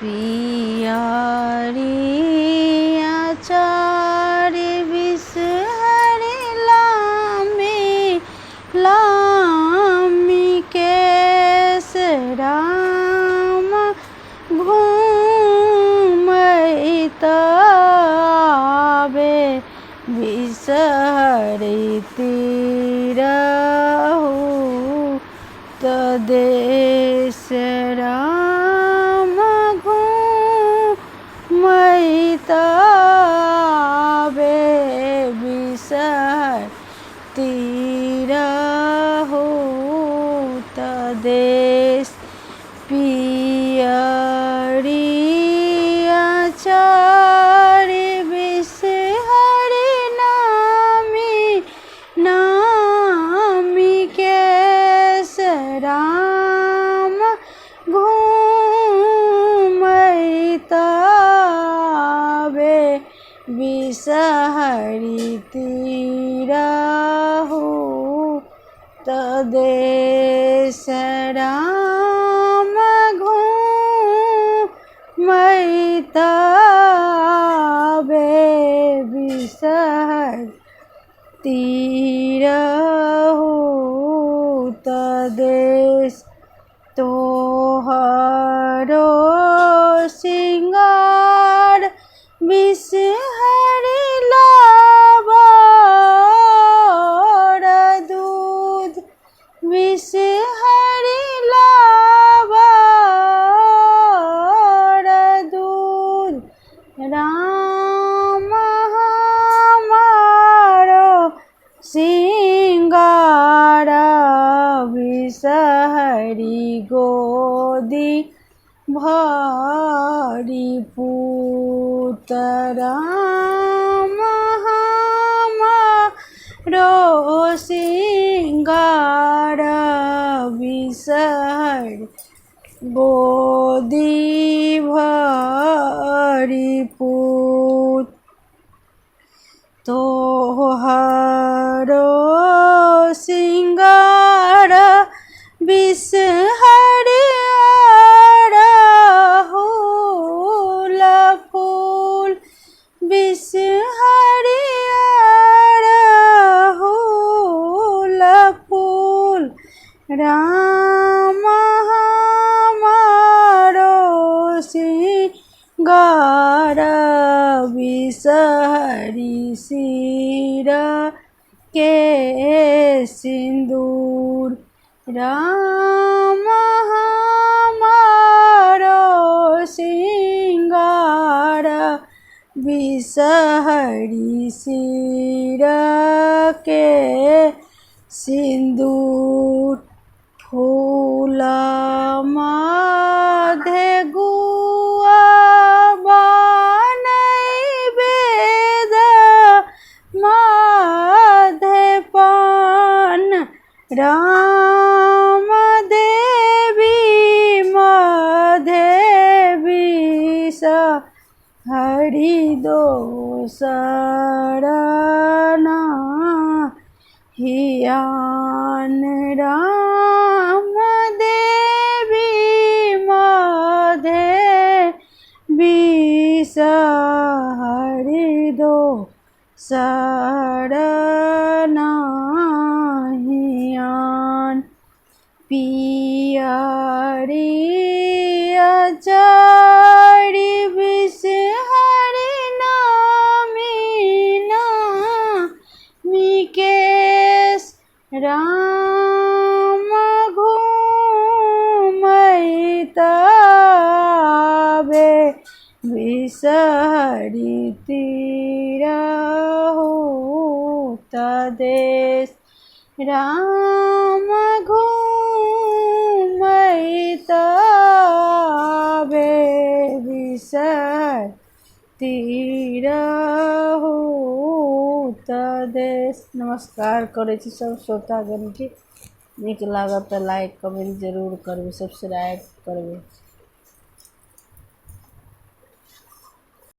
पियारी आचार्य बिसहरि लामी लामी केस राम घूमैत आबे बिसहरि तीरहु तदेश राम घूमैत आबे बिसहरि तीरहु तदेश पियारी आचार्य बिसहरि नामी नामी केस राम घूमैत आबे बिसहरि तीरहु तदेश राम घूमैत आबे बिसहरि तीरहु तदेश तोहरो सिंगार बिसहरि लाबार दूध बिसहरि लाबार दूध राम हमारो सिंगार बिसहरि गोदी भरी पूत राम हमारो सिंगार बिसहरि गोदी भरी पूत तोहरो सिंगार बिसहरि अड़हुल फूल बिसहरि अड़हुल फूल राम हमारो सिंगार बिसहरि सिर के सिंदूर राम हमारो सिंगार बिसहरि सिर के सिंदूर फूल माधे गुआ बेद माधे पान राम देवी माधे बिसहरि दोसरना हियान राम देवी माधे बिसहरि दोसरना हियान पियारी आचार्य बिसहरि नामी नामी केस राम घूमैत आबे बिसहरि तीरहु तदेश राम घूमैत आबे बिसहरि तीरहु तदेश। नमस्कार करै छी सब श्रोतागण के। नीक लागत तऽ लाइक कमेंट जरूर करबै, सब्सक्राइब करबै।